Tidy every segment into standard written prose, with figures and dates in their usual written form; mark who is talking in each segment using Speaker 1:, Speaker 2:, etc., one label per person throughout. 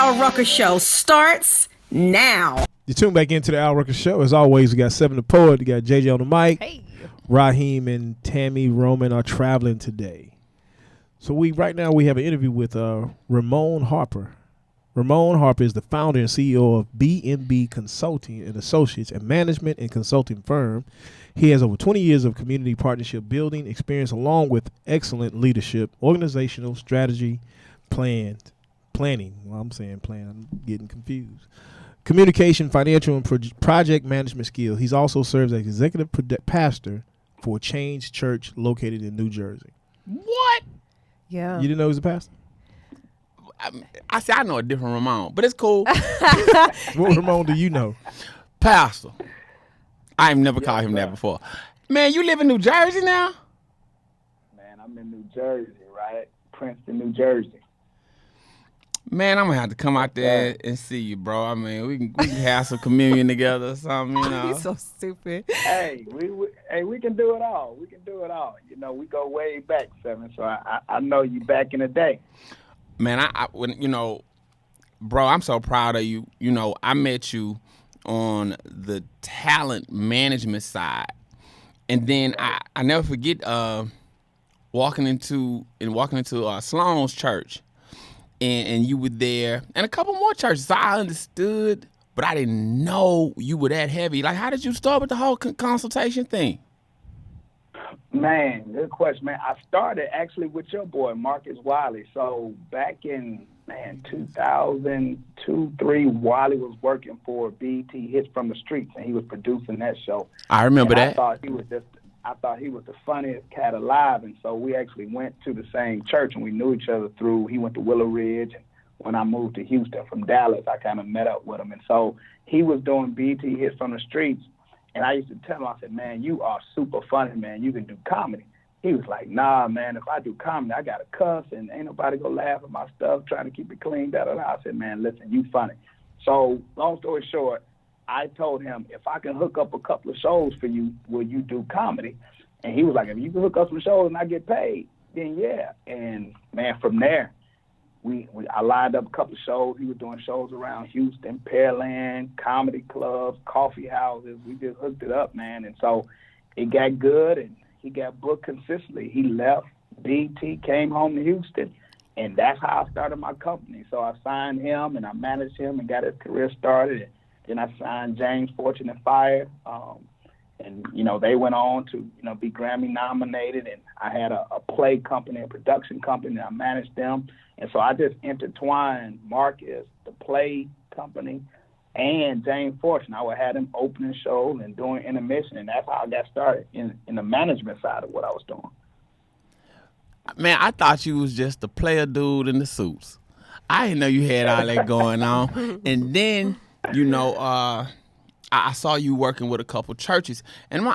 Speaker 1: Al Rucker Show starts now.
Speaker 2: You tune back into the Al Rucker Show. As always, we got Seven the Poet. We got JJ on the mic.
Speaker 3: Hey.
Speaker 2: Raheem and Tami Ramone are traveling today. So right now we have an interview with Ramon Harper. Ramon Harper is the founder and CEO of B&B Consulting and Associates, a management and consulting firm. He has over 20 years of community partnership building experience along with excellent leadership, organizational strategy, planning. Well, I'm saying plan. I'm getting confused. Communication, financial, and project management skill. He's also serves as executive pastor for Change Church located in New Jersey.
Speaker 4: What?
Speaker 3: Yeah.
Speaker 2: You didn't know he was a pastor?
Speaker 4: I say I know a different Ramon, but it's cool.
Speaker 2: What Ramon do you know?
Speaker 4: Pastor. I ain't never called him that before. Man, you live in New Jersey now?
Speaker 5: Man, I'm in New Jersey, right? Princeton, New Jersey.
Speaker 4: Man, I'm gonna have to come out there and see you, bro. I mean, we can have some communion together or something, you know.
Speaker 3: He's so stupid.
Speaker 5: Hey, we can do it all. We can do it all. You know, we go way back, Seven. So I know you back in the day.
Speaker 4: Man, I when bro, I'm so proud of you. You know, I met you on the talent management side, and then I never forget walking into Sloan's church. And you were there, and a couple more churches. So I understood, but I didn't know you were that heavy. Like, how did you start with the whole consultation thing?
Speaker 5: Man, good question, man. I started actually with your boy, Marcus Wiley. So back in, 2002, 3, Wiley was working for BET Hits from the Streets, and he was producing that show.
Speaker 4: I remember that.
Speaker 5: I thought he was the funniest cat alive, and so we actually went to the same church, and we knew each other through. He went to Willow Ridge, and when I moved to Houston from Dallas, I kind of met up with him, and so he was doing BT Hits from the Streets, and I used to tell him, I said, man, you are super funny, man. You can do comedy. He was like, nah, man, if I do comedy, I got to cuss, and ain't nobody going to laugh at my stuff, trying to keep it clean, da-da-da. I said, man, listen, you funny. So long story short, I told him, if I can hook up a couple of shows for you, will you do comedy? And he was like, if you can hook up some shows and I get paid, then yeah. And, man, from there, I lined up a couple of shows. He was doing shows around Houston, Pearland, comedy clubs, coffee houses. We just hooked it up, man. And so it got good, and he got booked consistently. He left BT, came home to Houston, and that's how I started my company. So I signed him, and I managed him and got his career started. Then I signed James Fortune and Fire, and, they went on to, be Grammy nominated, and I had a play company, a production company, and I managed them. And so I just intertwined Marcus, the play company, and James Fortune. I would have them opening shows and doing intermission, and that's how I got started in the management side of what I was doing.
Speaker 4: Man, I thought you was just a player dude in the suits. I didn't know you had all that going on. And then, I saw you working with a couple churches, and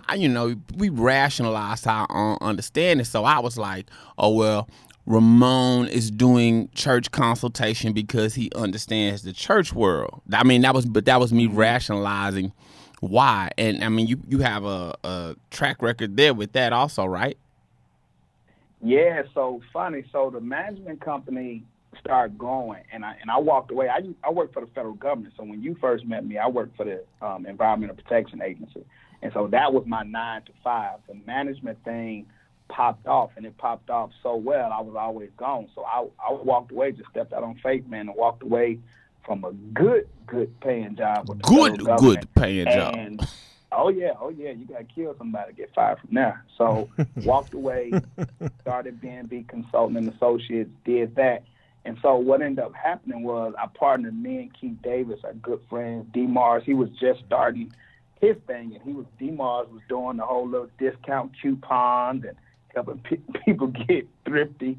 Speaker 4: we rationalized our understanding. So I was like, oh well, Ramon is doing church consultation because he understands the church world. I mean, that was me rationalizing why. And I mean, you have a track record there with that also, right?
Speaker 5: Yeah. So funny. So the management company started going, and I walked away. I worked for the federal government. So when you first met me, I worked for the Environmental Protection Agency. And so that was my 9 to 5. The management thing popped off, and it popped off so well, I was always gone. So I walked away, just stepped out on faith, man, and walked away from a good paying job with the federal government.
Speaker 4: Good paying job.
Speaker 5: Oh yeah, you got to kill somebody to get fired from there. So walked away, started B&B Consulting and Associates, did that. And so what ended up happening was I partnered me and Keith Davis, our good friend, D. Mars. He was just starting his thing, and D. Mars was doing the whole little discount coupons and helping people get thrifty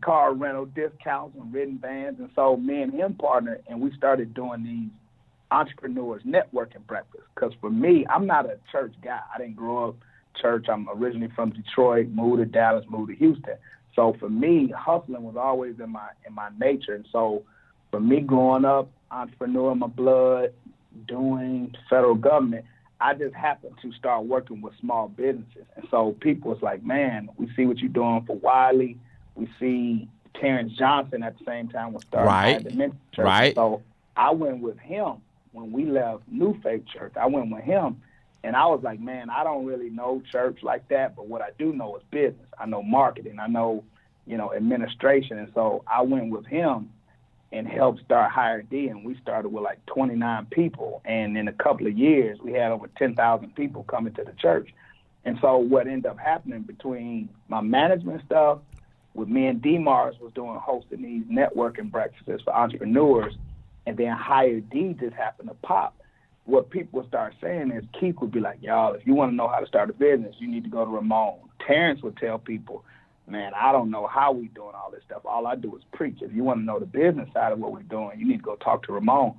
Speaker 5: car rental discounts and ridden vans. And so me and him partnered, and we started doing these entrepreneurs networking breakfasts. Because for me, I'm not a church guy. I didn't grow up church. I'm originally from Detroit, moved to Dallas, moved to Houston. So for me, hustling was always in my nature. And so for me growing up, entrepreneur in my blood, doing federal government, I just happened to start working with small businesses. And so people was like, man, we see what you're doing for Wiley. We see Terrence Johnson at the same time was starting
Speaker 4: Right.
Speaker 5: Higher Dimension Church.
Speaker 4: Right.
Speaker 5: So I went with him when we left New Faith Church. I went with him, and I was like, man, I don't really know church like that, but what I do know is business. I know marketing. I know, administration. And so I went with him and helped start Higher D, and we started with like 29 people. And in a couple of years, we had over 10,000 people coming to the church. And so what ended up happening between my management stuff, with me and D-Mars was hosting these networking breakfasts for entrepreneurs, and then Higher D just happened to pop. What people would start saying is Keith would be like, y'all, if you want to know how to start a business, you need to go to Ramone. Terrence would tell people, man, I don't know how we doing all this stuff. All I do is preach. If you want to know the business side of what we're doing, you need to go talk to Ramone.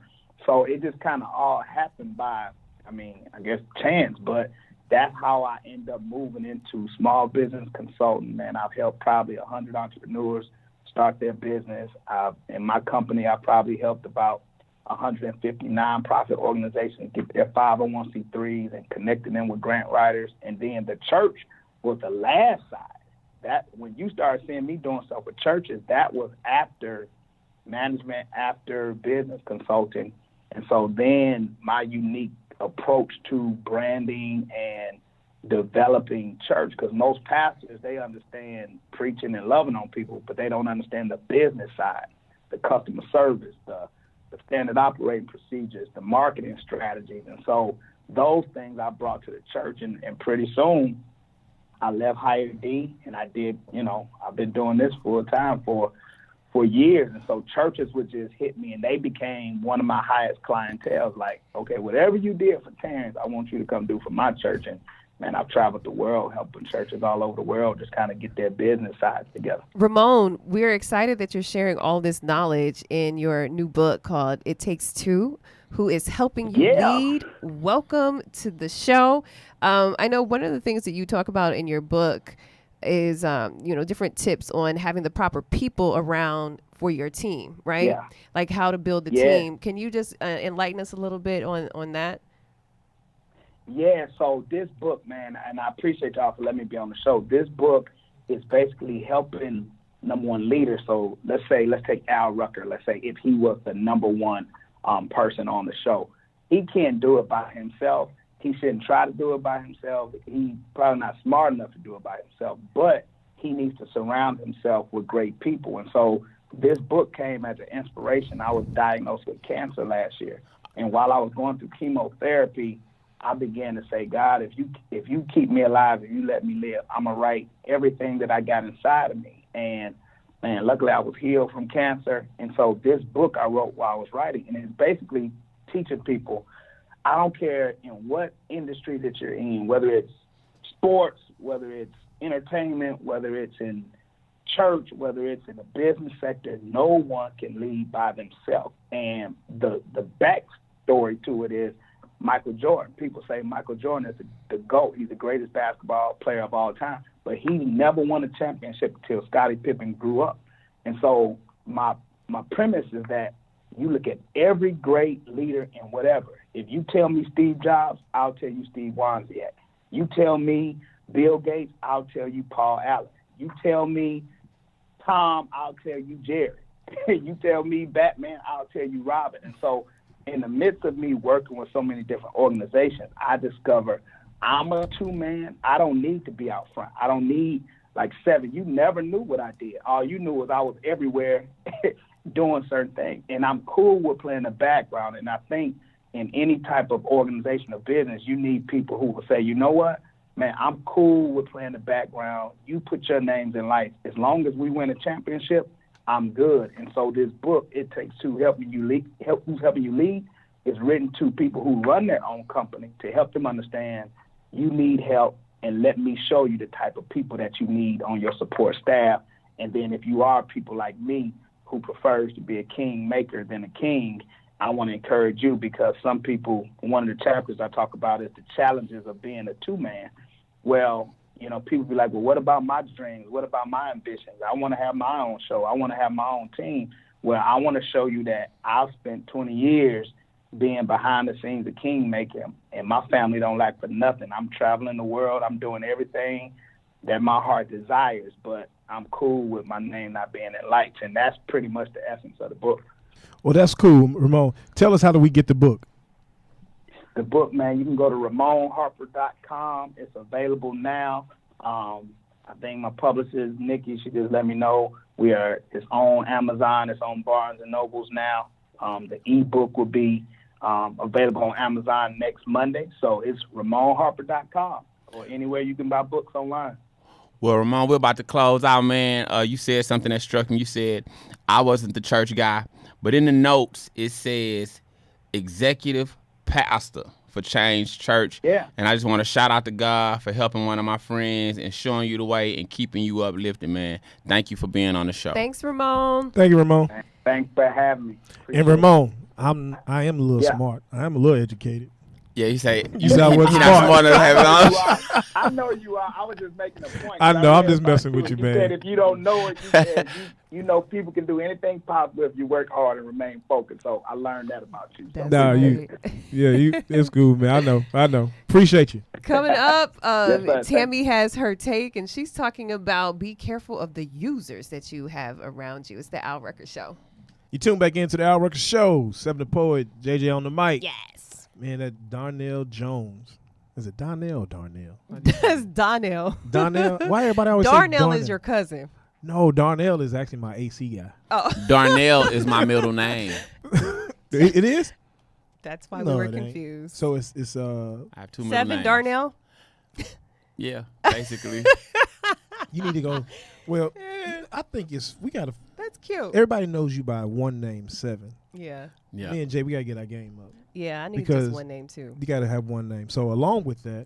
Speaker 5: So it just kind of all happened by, I guess chance, but that's how I end up moving into small business consulting, man. I've helped probably 100 entrepreneurs start their business. In my company, I probably helped about 150 nonprofit organizations get their 501c3s and connecting them with grant writers. And then the church was the last side. That when you started seeing me doing stuff with churches, that was after management, after business consulting. And so then my unique approach to branding and developing church, because most pastors, they understand preaching and loving on people, but they don't understand the business side, the customer service, the standard operating procedures, the marketing strategies. And so those things I brought to the church, and pretty soon I left Higher D, and I did, I've been doing this full time for years. And so churches would just hit me, and they became one of my highest clientele. Like, okay, whatever you did for Terrence, I want you to come do for my church. And man, I've traveled the world helping churches all over the world just kind of get their business sides together.
Speaker 3: Ramone, we're excited that you're sharing all this knowledge in your new book called It Takes Two, who is helping you lead. Welcome to the show. I know one of the things that you talk about in your book is, different tips on having the proper people around for your team, right?
Speaker 5: Yeah.
Speaker 3: Like how to build the team. Can you just enlighten us a little bit on that?
Speaker 5: Yeah, so this book, man, and I appreciate y'all for letting me be on the show. This book is basically helping number one leaders. So let's take Al Rucker. Let's say if he was the number one person on the show, he can't do it by himself. He shouldn't try to do it by himself. He's probably not smart enough to do it by himself, but he needs to surround himself with great people. And so this book came as an inspiration. I was diagnosed with cancer last year, and while I was going through chemotherapy, I began to say, God, if you keep me alive, if you let me live, I'm going to write everything that I got inside of me. And, man, luckily I was healed from cancer. And so this book I wrote while I was writing, and it's basically teaching people, I don't care in what industry that you're in, whether it's sports, whether it's entertainment, whether it's in church, whether it's in the business sector, no one can lead by themselves. And the backstory to it is, Michael Jordan. People say Michael Jordan is the GOAT. He's the greatest basketball player of all time. But he never won a championship until Scottie Pippen grew up. And so my premise is that you look at every great leader in whatever. If you tell me Steve Jobs, I'll tell you Steve Wozniak. You tell me Bill Gates, I'll tell you Paul Allen. You tell me Tom, I'll tell you Jerry. You tell me Batman, I'll tell you Robin. And so in the midst of me working with so many different organizations, I discover I'm a two-man. I don't need to be out front. I don't need like 7. You never knew what I did. All you knew was I was everywhere doing certain things. And I'm cool with playing the background. And I think in any type of organization or business, you need people who will say, you know what, man, I'm cool with playing the background. You put your names in lights. As long as we win a championship, I'm good. And so this book, It Takes Two, helping you lead, is written to people who run their own company to help them understand you need help, and let me show you the type of people that you need on your support staff. And then if you are people like me who prefers to be a king maker than a king, I want to encourage you, because some people, one of the chapters I talk about is the challenges of being a two-man. Well, people be like, well, what about my dreams? What about my ambitions? I want to have my own show. I want to have my own team. Well, I want to show you that I've spent 20 years being behind the scenes a kingmaker, and my family don't lack for nothing. I'm traveling the world. I'm doing everything that my heart desires. But I'm cool with my name not being in lights, and that's pretty much the essence of the book.
Speaker 2: Well, that's cool, Ramone. Tell us, how do we get the book?
Speaker 5: The book, man, you can go to RamonHarper.com. It's available now. I think my publicist, Nikki, she just let me know it's on Amazon. It's on Barnes & Nobles now. The ebook will be available on Amazon next Monday. So it's RamonHarper.com or anywhere you can buy books online.
Speaker 4: Well, Ramon, we're about to close out, man. You said something that struck me. You said, I wasn't the church guy. But in the notes, it says executive pastor for Change Church.
Speaker 5: Yeah.
Speaker 4: And I just want to shout out to God for helping one of my friends and showing you the way and keeping you uplifted, man. Thank you for being on the show.
Speaker 3: Thanks, Ramone.
Speaker 2: Thank you, Ramone.
Speaker 5: Thanks for having me.
Speaker 2: And Ramone, I am a little smart. I am a little educated.
Speaker 4: Yeah, you say
Speaker 2: You said I wasn't
Speaker 4: you're not smart enough to have it on.
Speaker 5: I know you are. I was just making a point.
Speaker 2: I know. I'm just messing with you, man.
Speaker 5: You said if you don't know it, you said you know people can do anything possible if you work hard and remain focused. So I learned that about you. So.
Speaker 2: It's cool, man. I know. Appreciate you.
Speaker 3: Coming up,
Speaker 5: Yes,
Speaker 3: Tami has her take, and she's talking about be careful of the users that you have around you. It's the Al Rucker Show.
Speaker 2: You tune back into the Al Rucker Show. 7 the Poet, JJ on the mic.
Speaker 3: Yes.
Speaker 2: Man, that Darnell Jones. Is it Darnell or Darnell?
Speaker 3: That's Darnell.
Speaker 2: Darnell? Why everybody always say
Speaker 3: Darnell
Speaker 2: Darnell?
Speaker 3: is your cousin.
Speaker 2: No, Darnell is actually my AC guy.
Speaker 3: Oh,
Speaker 4: Darnell is my middle name.
Speaker 2: It is?
Speaker 3: that's why
Speaker 2: No,
Speaker 3: we were
Speaker 2: it ain't.
Speaker 3: confused.
Speaker 2: So it's
Speaker 4: I have 2 middle
Speaker 3: 7
Speaker 4: names.
Speaker 3: Darnell.
Speaker 4: Yeah, basically.
Speaker 2: you need to go. Well, I think we gotta.
Speaker 3: That's cute.
Speaker 2: Everybody knows you by one name, 7.
Speaker 3: Yeah.
Speaker 4: Yeah.
Speaker 2: Me and Jay, we gotta get our game up.
Speaker 3: Yeah, I need
Speaker 2: Because
Speaker 3: just one name too.
Speaker 2: You gotta have one name. So along with that,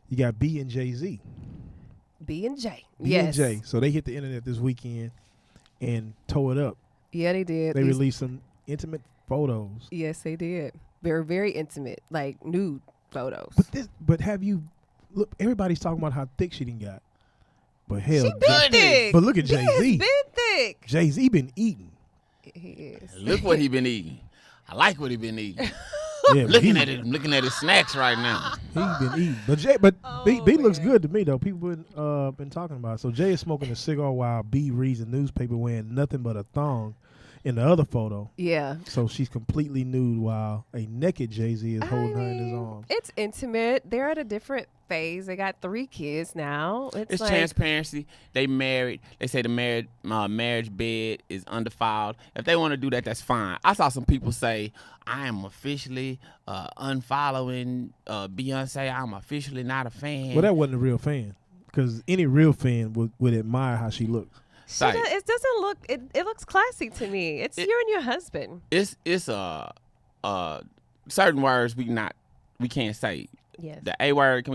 Speaker 2: you got B and Jay-Z.
Speaker 3: B and J.
Speaker 2: B
Speaker 3: Yes.
Speaker 2: and J. So they hit the internet this weekend and tore it up.
Speaker 3: Yeah, they did.
Speaker 2: They released some intimate photos.
Speaker 3: Yes, they did. They were very intimate, like nude photos.
Speaker 2: But have you look? Everybody's talking about how thick she done got. But hell,
Speaker 3: She been thick.
Speaker 2: But look at
Speaker 3: He has
Speaker 2: Jay-Z.
Speaker 3: been thick.
Speaker 2: Jay-Z been eating.
Speaker 3: He is.
Speaker 4: Look what he been eating. I like what he been eating.
Speaker 2: Yeah,
Speaker 4: looking at it, I'm looking at his snacks right now.
Speaker 2: He been eating. But
Speaker 3: Oh,
Speaker 2: B looks
Speaker 3: man.
Speaker 2: good to me though. People been talking about it. So Jay is smoking a cigar while B reads a newspaper wearing nothing but a thong in the other photo.
Speaker 3: Yeah.
Speaker 2: So she's completely nude while a naked Jay-Z is holding her in his arms.
Speaker 3: It's intimate. They're at a different phase. They got 3 kids now.
Speaker 4: It's
Speaker 3: like,
Speaker 4: transparency. They married. They say the marriage bed is undefiled. If they want to do that, that's fine. I saw some people say, I am officially unfollowing Beyonce. I'm officially not a fan.
Speaker 2: Well, that wasn't a real fan because any real fan would admire how she looks.
Speaker 3: it doesn't look. It looks classy to me. It's you and your husband.
Speaker 4: It's certain words we can't say.
Speaker 3: Yes.
Speaker 4: The A word,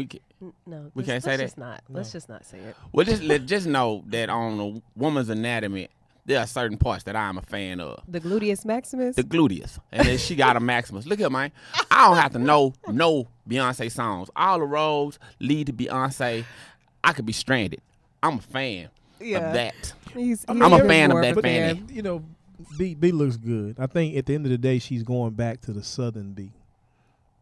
Speaker 3: No.
Speaker 4: We can't say
Speaker 3: let's
Speaker 4: that?
Speaker 3: Just not. Let's just not say it.
Speaker 4: Well, just know that on a woman's anatomy, there are certain parts that I'm a fan of.
Speaker 3: The gluteus maximus.
Speaker 4: The gluteus. And then she got a maximus. Look here, man. I don't have to know Beyonce songs. All the roads lead to Beyonce. I could be stranded. I'm a fan of that. I'm a fan of that fanny.
Speaker 2: You know, B looks good. I think at the end of the day, she's going back to the Southern B.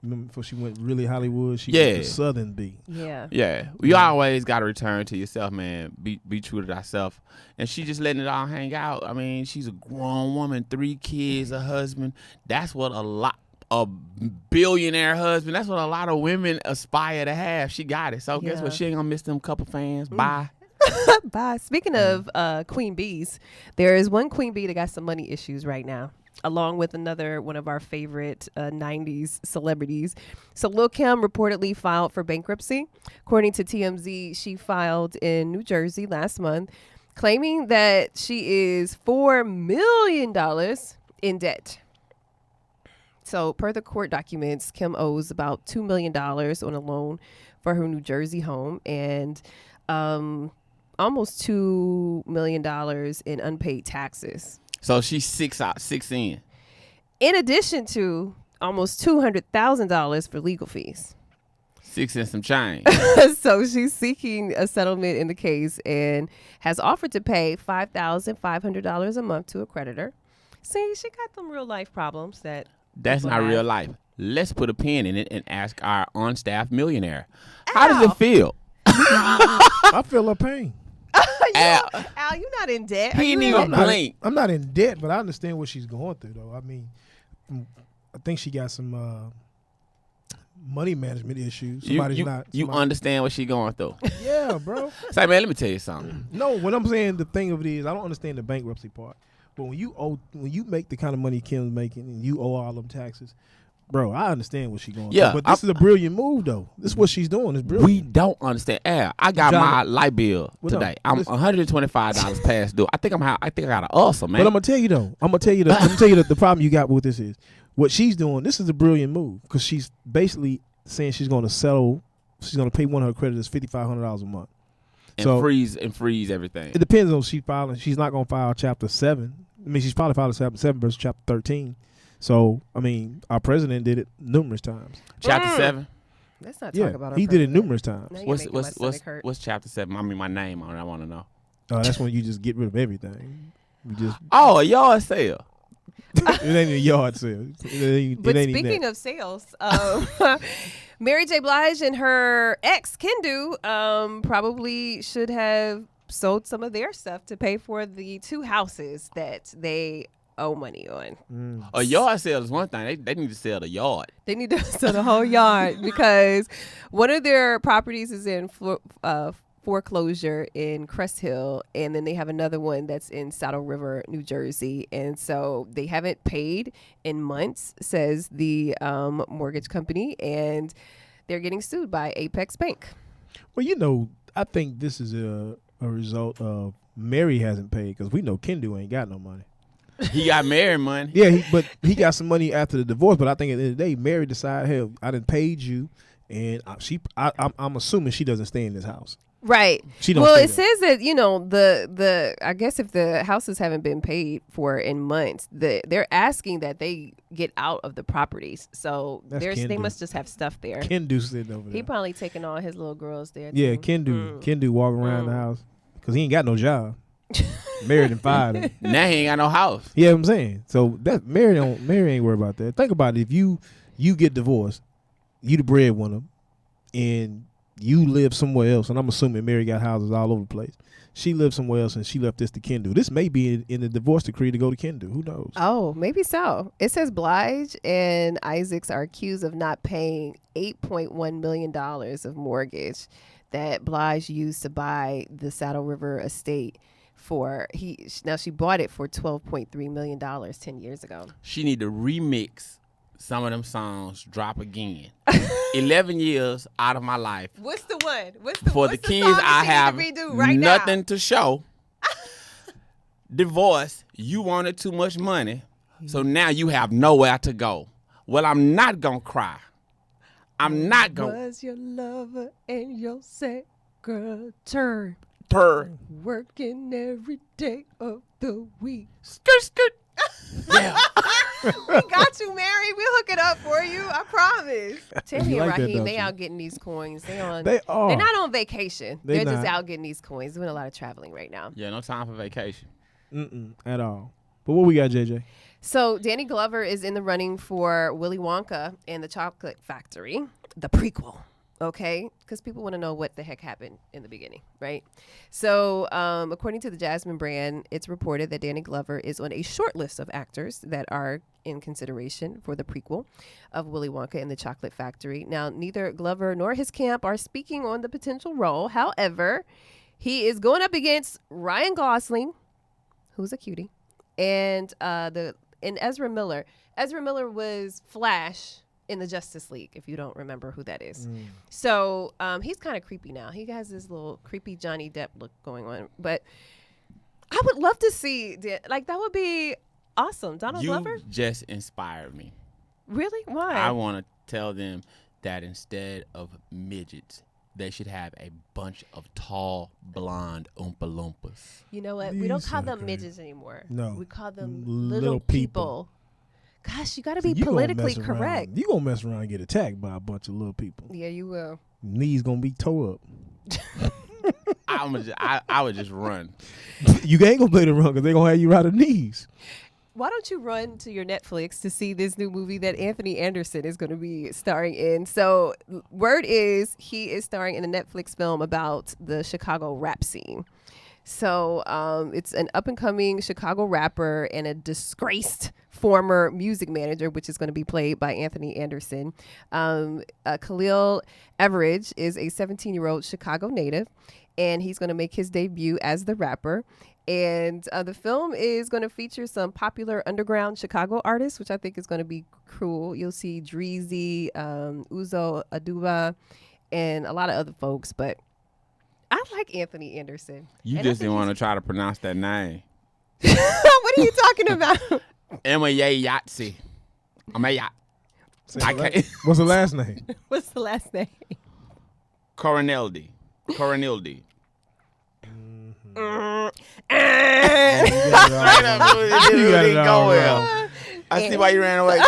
Speaker 2: Remember before she went really Hollywood, she went to Southern B.
Speaker 3: Yeah.
Speaker 4: Yeah. You always got to return to yourself, man. Be true to thyself. And she just letting it all hang out. I mean, she's a grown woman, 3 kids, a husband. That's what a billionaire husband, that's what a lot of women aspire to have. She got it. So guess what? She ain't going to miss them couple fans. Bye.
Speaker 3: Bye. Speaking of queen bees, there is one queen bee that got some money issues right now, along with another one of our favorite 90s celebrities. So Lil' Kim reportedly filed for bankruptcy. According to TMZ, she filed in New Jersey last month, claiming that she is $4 million in debt. So per the court documents, Kim owes about $2 million on a loan for her New Jersey home and almost $2 million in unpaid taxes.
Speaker 4: So she's 6 in.
Speaker 3: In addition to almost $200,000 for legal fees.
Speaker 4: 6 and some change.
Speaker 3: So she's seeking a settlement in the case and has offered to pay $5,500 a month to a creditor. See, she got them real life problems
Speaker 4: That's
Speaker 3: people
Speaker 4: not
Speaker 3: have.
Speaker 4: real life. Let's put a pin in it and ask our on-staff millionaire. How does it feel?
Speaker 2: I feel her pain.
Speaker 4: Al,
Speaker 3: Al, you're not in debt.
Speaker 4: he didn't even blink.
Speaker 2: I'm not in debt, but I understand what she's going through, though. I mean, I think she got some money management issues.
Speaker 4: You understand what she going through.
Speaker 2: Yeah, bro.
Speaker 4: Say, man, let me tell you something.
Speaker 2: No, what I'm saying, the thing of it is, I don't understand the bankruptcy part. But when you make the kind of money Kim's making and you owe all them taxes, bro, I understand what she's going through. But this is a brilliant move, though. This is what she's doing. It's brilliant.
Speaker 4: We don't understand. Al, I got my light bill today. I'm $125 past due. I think I got an ulcer, man.
Speaker 2: But I'm gonna tell you though. I'm gonna tell you the problem you got with this is what she's doing. This is a brilliant move because she's basically saying she's going to settle. She's going to pay one of her creditors $5,500 a month.
Speaker 4: And freeze everything.
Speaker 2: It depends on she's filing. She's not going to file Chapter 7. I mean, she's probably filed Chapter 7 versus Chapter 13. So, I mean, our president did it numerous times.
Speaker 4: Chapter 7?
Speaker 3: Let's not talk about our
Speaker 2: he did it numerous times.
Speaker 4: What's Chapter 7? I mean, my name on it. I want to know.
Speaker 2: That's when you just get rid of everything.
Speaker 4: A yard sale.
Speaker 2: It ain't a yard sale.
Speaker 3: But speaking of sales, Mary J. Blige and her ex, Kendu, probably should have sold some of their stuff to pay for the 2 houses that they owe money on.
Speaker 4: A yard sale is one thing. They need to sell the yard.
Speaker 3: They need to sell the whole yard because one of their properties is in foreclosure in Crest Hill, and then they have another one that's in Saddle River, New Jersey, and so they haven't paid in months, says the mortgage company, and they're getting sued by Apex Bank.
Speaker 2: Well, I think this is a result of Mary hasn't paid because we know Kendu ain't got no money.
Speaker 4: He got married money.
Speaker 2: Yeah, but he got some money after the divorce. But I think at the end of the day, Mary decided, hell, I done paid you, and I'm assuming she doesn't stay in this house.
Speaker 3: Right. It says that, the I guess if the houses haven't been paid for in months, they're asking that they get out of the properties. So they must just have stuff there.
Speaker 2: Kendu sitting over there.
Speaker 3: He probably taking all his little girls there too.
Speaker 2: Yeah, Kendu walking around the house because he ain't got no job. Married and fired him.
Speaker 4: Now he ain't got no house.
Speaker 2: Yeah, I'm saying. So that Mary ain't worried about that. Think about it. If you get divorced, you the breadwinner, and you live somewhere else, and I'm assuming Mary got houses all over the place. She lived somewhere else, and she left this to Kendu. This may be in the divorce decree to go to Kendu. Who knows?
Speaker 3: Oh, maybe so. It says Blige and Isaacs are accused of not paying $8.1 million of mortgage that Blige used to buy the Saddle River estate for. Now she bought it for $12.3 million 10 years ago.
Speaker 4: She need to remix some of them songs, drop again. 11 years out of my life.
Speaker 3: What's the one?
Speaker 4: For the kids, I have nothing to show. Divorce, you wanted too much money, so now you have nowhere to go. Well, I'm not going to cry. I'm not going to.
Speaker 3: Was your lover and your secretary. Working every day of the week.
Speaker 4: Skirt. Yeah.
Speaker 3: We got you, Mary. We'll hook it up for you. I promise. Tami and Raheem, they out getting these coins. They are. They're not on vacation. They're just out getting these coins. Doing a lot of traveling right now.
Speaker 4: Yeah, no time for vacation.
Speaker 2: At all. But what we got, JJ?
Speaker 3: So Danny Glover is in the running for Willy Wonka and the Chocolate Factory, the prequel. Okay, because people want to know what the heck happened in the beginning, right? So according to the Jasmine brand, it's reported that Danny Glover is on a short list of actors that are in consideration for the prequel of Willy Wonka and the Chocolate Factory. Now, neither Glover nor his camp are speaking on the potential role. However, he is going up against Ryan Gosling, who's a cutie, and Ezra Miller. Ezra Miller was Flash in the Justice League, if you don't remember who that is. So he's kind of creepy now. He has this little creepy Johnny Depp look going on. But I would love to see, that would be awesome. Donald Glover?
Speaker 4: You just inspired me.
Speaker 3: Really? Why?
Speaker 4: I want to tell them that instead of midgets, they should have a bunch of tall, blonde Oompa Loompas.
Speaker 3: You know what? We don't call them midgets anymore.
Speaker 2: No.
Speaker 3: We call them little people. Gosh, you got to be politically correct.
Speaker 2: You going to mess around and get attacked by a bunch of little people.
Speaker 3: Yeah, you will.
Speaker 2: Knees going to be tore up.
Speaker 4: I would just run.
Speaker 2: You ain't going to play the run because they going to have you out of knees.
Speaker 3: why don't you run to your Netflix to see this new movie that Anthony Anderson is going to be starring in? So, word is he is starring in a Netflix film about the Chicago rap scene. So, it's an up-and-coming Chicago rapper and a disgraced former music manager, which is going to be played by Anthony Anderson. Khalil Everidge is a 17-year-old Chicago native, and he's going to make his debut as the rapper. And the film is going to feature some popular underground Chicago artists, which I think is going to be cool. You'll see Dreezy, Uzo Aduba, and a lot of other folks. But I like Anthony Anderson.
Speaker 4: You just didn't want to try to pronounce that name.
Speaker 3: What are you talking about?
Speaker 4: Yahtzee. I'm a yacht.
Speaker 2: What's the last name?
Speaker 3: What's the last name?
Speaker 4: Coronildi. I see why you ran away.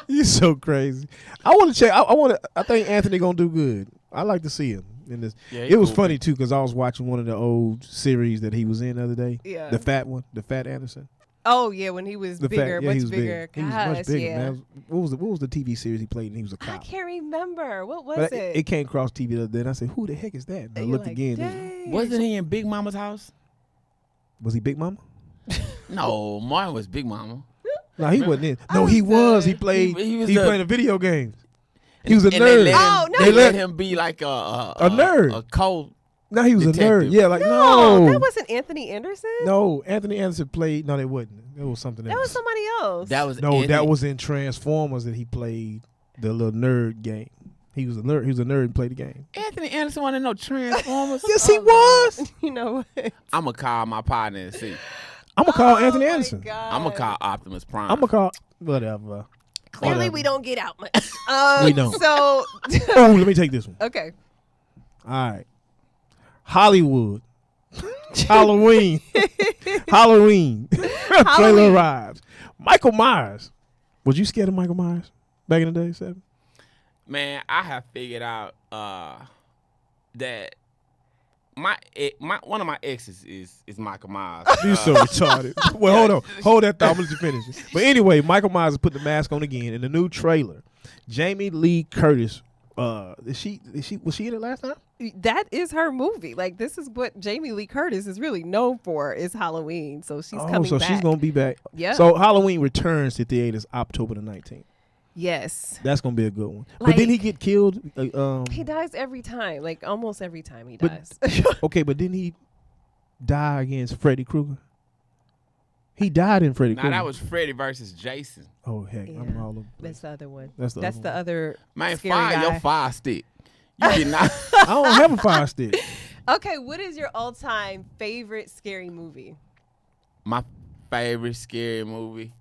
Speaker 2: You're so crazy. I want to check. I think Anthony gonna do good. I like to see him in this.
Speaker 4: Yeah,
Speaker 2: it was
Speaker 4: cool,
Speaker 2: funny too because I was watching one of the old series that he was in the other day.
Speaker 3: Yeah.
Speaker 2: The fat one, the Fat Anderson.
Speaker 3: Oh yeah, when he was bigger,
Speaker 2: he
Speaker 3: much
Speaker 2: was
Speaker 3: bigger.
Speaker 2: He was
Speaker 3: Gosh,
Speaker 2: much bigger,
Speaker 3: yeah.
Speaker 2: man. What was the TV series he played? And he was a
Speaker 3: I
Speaker 2: cop.
Speaker 3: can't remember. What was
Speaker 2: But
Speaker 3: it?
Speaker 2: it came across TV the other day, and I said, "Who the heck is that?" And I
Speaker 3: And
Speaker 2: looked
Speaker 3: you're
Speaker 2: again.
Speaker 3: like,
Speaker 2: and
Speaker 3: "Dang."
Speaker 4: Wasn't he in Big Mama's house?
Speaker 2: was he Big Mama?
Speaker 4: No, Martin was Big Mama.
Speaker 2: No, he wasn't in. No, he was. He played.
Speaker 4: He was
Speaker 2: He
Speaker 4: the-
Speaker 2: played a video games. He was a
Speaker 4: And
Speaker 2: nerd.
Speaker 4: They let him,
Speaker 3: Oh, no.
Speaker 4: they
Speaker 2: They
Speaker 4: let
Speaker 2: let-
Speaker 4: him be like a
Speaker 2: nerd.
Speaker 4: a cold.
Speaker 2: No, he was
Speaker 4: Detective.
Speaker 2: a nerd. Yeah, like
Speaker 3: No,
Speaker 2: no.
Speaker 3: that wasn't Anthony Anderson.
Speaker 2: No, Anthony Anderson played. No, they wasn't. It was something else.
Speaker 3: That was somebody else.
Speaker 4: That was
Speaker 2: No,
Speaker 4: Anthony.
Speaker 2: that was in Transformers that he played the little nerd game. He was a nerd. He was a nerd and played the game.
Speaker 4: Anthony Anderson. Want to know Transformers?
Speaker 2: Yes, he was.
Speaker 3: You know what?
Speaker 4: I'm gonna call my partner and see.
Speaker 2: I'm gonna call
Speaker 3: Oh,
Speaker 2: Anthony
Speaker 3: my
Speaker 2: Anderson.
Speaker 3: God.
Speaker 4: I'm gonna call Optimus Prime.
Speaker 2: I'm gonna call whatever.
Speaker 3: Clearly,
Speaker 2: Whatever.
Speaker 3: we don't get out much.
Speaker 2: We don't.
Speaker 3: So,
Speaker 2: Oh, let me take this one.
Speaker 3: okay.
Speaker 2: All right, Hollywood, Halloween, Halloween. Trailer arrives. Michael Myers. Was you scared of Michael Myers back in the day, Seven?
Speaker 4: Man, I have figured out that my one of my exes is Michael Myers.
Speaker 2: You so retarded. Well, hold on. Hold that thought. I'm going to finish it. But anyway, Michael Myers has put the mask on again in the new trailer. Jamie Lee Curtis. Was she in it last time?
Speaker 3: That is her movie. Like, this is what Jamie Lee Curtis is really known for, is Halloween. So she's coming
Speaker 2: so
Speaker 3: back.
Speaker 2: she's going to be back.
Speaker 3: Yeah.
Speaker 2: So Halloween returns to theaters October the 19th.
Speaker 3: Yes.
Speaker 2: That's going to be a good one.
Speaker 3: Like-
Speaker 2: but didn't he get killed?
Speaker 3: He dies every time. Like, almost every time he
Speaker 2: But-
Speaker 3: dies.
Speaker 2: Okay, but didn't he die against Freddy Krueger? He died in Freddy
Speaker 4: Now
Speaker 2: Krueger.
Speaker 4: that was Freddy versus Jason.
Speaker 2: Oh, heck. I'm
Speaker 3: Yeah.
Speaker 2: all over.
Speaker 3: That's the other one.
Speaker 2: That's the
Speaker 3: That's
Speaker 2: other
Speaker 3: the
Speaker 2: one.
Speaker 3: other
Speaker 4: Man,
Speaker 3: scary
Speaker 4: fire
Speaker 3: guy.
Speaker 4: your fire stick. You did not.
Speaker 2: I don't have a fire stick.
Speaker 3: Okay, what is your all-time favorite scary movie?
Speaker 4: My favorite scary movie.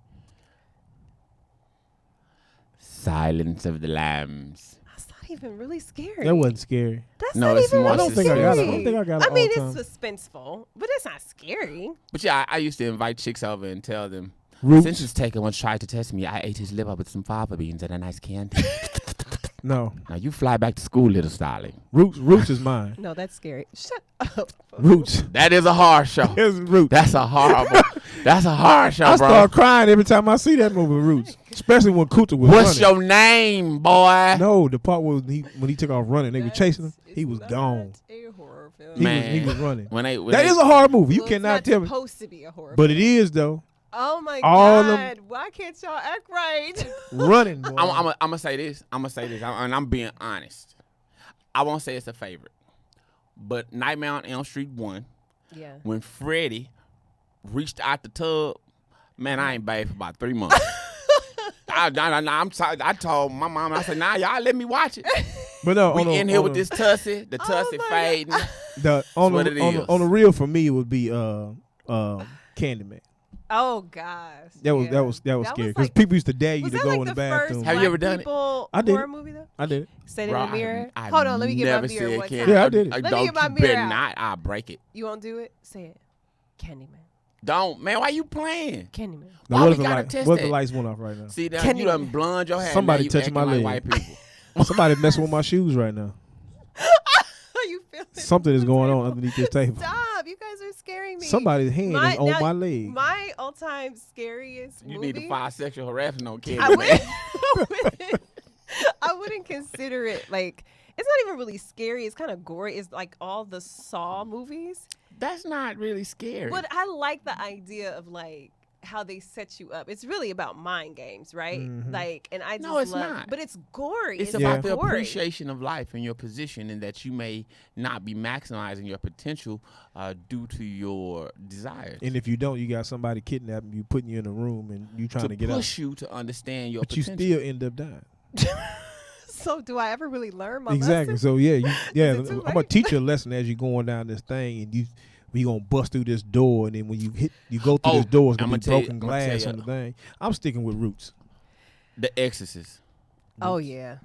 Speaker 4: Silence of the Lambs.
Speaker 3: That's not even really scary.
Speaker 2: That wasn't scary.
Speaker 3: That's
Speaker 4: No,
Speaker 3: not
Speaker 4: it's
Speaker 3: even
Speaker 4: more
Speaker 3: really
Speaker 2: I don't think I got it. I
Speaker 3: scary.
Speaker 2: don't think I got it
Speaker 3: I mean,
Speaker 2: all
Speaker 3: it's suspenseful, but it's not scary.
Speaker 4: But yeah, I used to invite chicks over and tell them,
Speaker 2: Roots?
Speaker 4: since this taker once tried to test me, I ate his liver with some fava beans and a nice candy.
Speaker 2: No.
Speaker 4: Now you fly back to school, little starling.
Speaker 2: Roots is mine.
Speaker 3: No, that's scary. Shut up.
Speaker 2: Roots.
Speaker 4: That is a horror show.
Speaker 2: It's Roots.
Speaker 4: That's a horrible. That's a horror show,
Speaker 2: I
Speaker 4: bro.
Speaker 2: start crying every time I see that movie, Roots. Especially when Kuta was
Speaker 4: What's
Speaker 2: running.
Speaker 4: your name, boy?
Speaker 2: No, the part when he took off running, they were chasing him. He was
Speaker 3: It's
Speaker 2: gone.
Speaker 3: not a horror film.
Speaker 4: Man.
Speaker 2: He was running.
Speaker 4: When they
Speaker 2: That is a horror movie. You
Speaker 3: Well,
Speaker 2: cannot
Speaker 3: it's
Speaker 2: tell
Speaker 3: not
Speaker 2: me.
Speaker 3: supposed to be a horror
Speaker 2: But
Speaker 3: film.
Speaker 2: it is, though.
Speaker 3: Oh, my
Speaker 2: All
Speaker 3: God. Why can't y'all act right?
Speaker 2: Running, boy.
Speaker 4: I'm gonna say this. And I'm being honest. I won't say it's a favorite, but Nightmare on Elm Street 1,
Speaker 3: Yeah.
Speaker 4: when Freddy reached out the tub, man, I ain't bathed for about 3 months. I told my mom, I said, nah, y'all let me watch it.
Speaker 2: But no,
Speaker 4: We
Speaker 2: on the-
Speaker 4: in here
Speaker 2: on
Speaker 4: with
Speaker 2: the-
Speaker 4: this tussy, the tussy
Speaker 3: my
Speaker 4: fading.
Speaker 2: on
Speaker 4: That's what it is.
Speaker 2: the real for me it would be Candyman.
Speaker 3: Oh, gosh.
Speaker 2: That was
Speaker 3: Yeah.
Speaker 2: scary because
Speaker 3: like-
Speaker 2: people used to dare you
Speaker 3: Was
Speaker 2: to
Speaker 3: that
Speaker 2: go
Speaker 3: like
Speaker 2: in the
Speaker 3: the
Speaker 2: bathroom.
Speaker 3: first
Speaker 4: Have you
Speaker 3: black
Speaker 4: ever done it?
Speaker 3: people
Speaker 2: I did
Speaker 3: horror
Speaker 2: it.
Speaker 3: movie, though?
Speaker 2: I did it.
Speaker 3: Sit
Speaker 4: Bro,
Speaker 3: in the mirror.
Speaker 4: I've
Speaker 3: Hold on, let me get my
Speaker 4: never
Speaker 3: mirror
Speaker 4: said
Speaker 3: one
Speaker 4: Candyman.
Speaker 3: time.
Speaker 2: Yeah, I did it.
Speaker 3: Let me
Speaker 4: Don't
Speaker 3: get my
Speaker 4: you
Speaker 3: mirror
Speaker 4: better
Speaker 3: out.
Speaker 4: not. I'll break it.
Speaker 3: You won't do it? Say it. Candyman.
Speaker 4: Don't, man. Why you playing?
Speaker 3: Candyman.
Speaker 2: Now,
Speaker 4: Why
Speaker 2: what
Speaker 4: we
Speaker 2: if the
Speaker 4: gotta
Speaker 2: light?
Speaker 4: test
Speaker 2: What if the
Speaker 4: that?
Speaker 2: lights went off right now?
Speaker 4: See, now
Speaker 3: Candyman.
Speaker 4: you done blonde your hair.
Speaker 2: Somebody
Speaker 4: now you
Speaker 2: touching
Speaker 4: acting
Speaker 2: my
Speaker 4: like
Speaker 2: leg.
Speaker 4: white people.
Speaker 2: Somebody messing with my shoes right now.
Speaker 3: How you feeling?
Speaker 2: Something is going on underneath this table.
Speaker 3: Stop. You guys are scaring me.
Speaker 2: Somebody's hand is on my leg.
Speaker 3: My all-time scariest
Speaker 4: You
Speaker 3: movie.
Speaker 4: need to file sexual harassment on kids.
Speaker 3: I wouldn't consider it like, it's not even really scary. It's kind of gory. It's like all the Saw movies.
Speaker 4: That's not really scary.
Speaker 3: But I like the idea of like how they set you up. It's really about mind games, right?
Speaker 2: Mm-hmm.
Speaker 3: Like, and I just
Speaker 4: No, it's
Speaker 3: love,
Speaker 4: not.
Speaker 3: but it's gory.
Speaker 4: It's
Speaker 3: It's
Speaker 4: about the
Speaker 3: gory.
Speaker 4: appreciation of life and your position, and that you may not be maximizing your potential due to your desires.
Speaker 2: And if you don't, you got somebody kidnapping you, putting you in a room, and you trying to get out.
Speaker 4: push you to understand your
Speaker 2: But
Speaker 4: potential.
Speaker 2: you still end up dying.
Speaker 3: So do I ever really learn my
Speaker 2: Exactly.
Speaker 3: lesson?
Speaker 2: So yeah,
Speaker 3: it too
Speaker 2: I'm gonna
Speaker 3: late?
Speaker 2: teach you a lesson as you're going down this thing, and we gonna bust through this door, and then when you go through this door, it's gonna be broken glass on the thing. I'm sticking with Roots.
Speaker 4: The Exorcist.
Speaker 3: Oh yeah.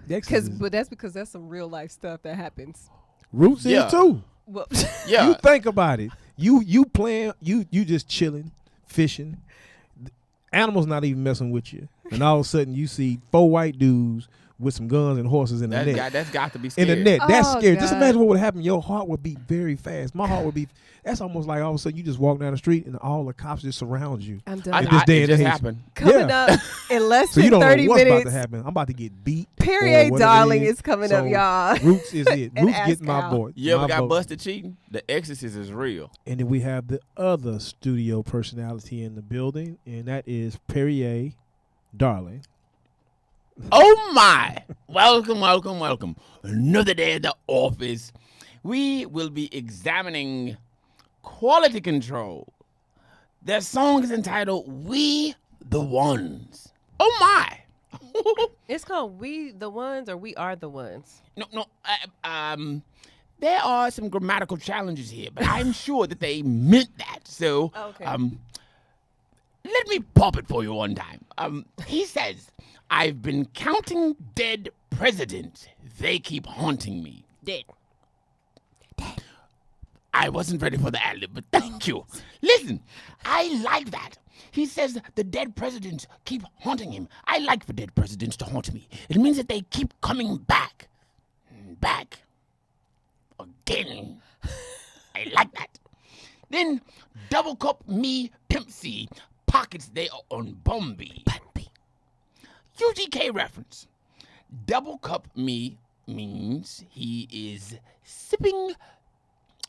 Speaker 3: But that's because that's some real life stuff that happens.
Speaker 2: Roots
Speaker 4: Yeah.
Speaker 2: is too.
Speaker 3: Well,
Speaker 4: Yeah.
Speaker 2: You think about it. You playing. You just chilling, fishing. Animals not even messing with you, and all of a sudden you see 4 white dudes with some guns and horses in the net.
Speaker 4: That's got to be
Speaker 2: In
Speaker 4: scary.
Speaker 2: the net. That's
Speaker 3: Oh,
Speaker 2: scary. Just
Speaker 3: God.
Speaker 2: imagine what would happen. Your heart would beat very fast. My heart would be. That's almost like all of a sudden you just walk down the street and all the cops just surround you.
Speaker 3: I'm
Speaker 4: I,
Speaker 3: done.
Speaker 2: At this day
Speaker 4: it
Speaker 2: and
Speaker 4: just
Speaker 2: age.
Speaker 4: happened.
Speaker 3: Coming
Speaker 2: Yeah.
Speaker 3: up in less
Speaker 2: So you
Speaker 3: than
Speaker 2: don't
Speaker 3: 30
Speaker 2: know what's
Speaker 3: minutes.
Speaker 2: about to happen. I'm about to get beat.
Speaker 3: Perrier
Speaker 2: or whatever
Speaker 3: Darling
Speaker 2: it
Speaker 3: is coming up,
Speaker 2: So
Speaker 3: y'all.
Speaker 2: Roots is it.
Speaker 3: And
Speaker 2: Roots
Speaker 3: Ask
Speaker 2: getting my
Speaker 3: Al.
Speaker 2: vote.
Speaker 4: You ever
Speaker 2: my
Speaker 4: got
Speaker 2: vote.
Speaker 4: busted cheating? The Exorcist is real.
Speaker 2: And then we have the other studio personality in the building, and that is Perrier Darling.
Speaker 4: Oh my! Welcome, welcome, welcome. Another day at the office. We will be examining Quality Control. Their song is entitled We the Ones. Oh my!
Speaker 3: It's called We the Ones or We Are the Ones.
Speaker 4: No. There are some grammatical challenges here, but I'm sure that they meant that. So,
Speaker 3: Okay.
Speaker 4: let me pop it for you one time. He says, I've been counting dead presidents. They keep haunting me.
Speaker 3: Dead.
Speaker 4: I wasn't ready for the ad-lib, but thank you. Listen, I like that. He says the dead presidents keep haunting him. I like for dead presidents to haunt me. It means that they keep coming back. Back. Again. I like that. Then double cup me pimp C. Pockets they are on Bumby. UGK reference. Double cup me means he is sipping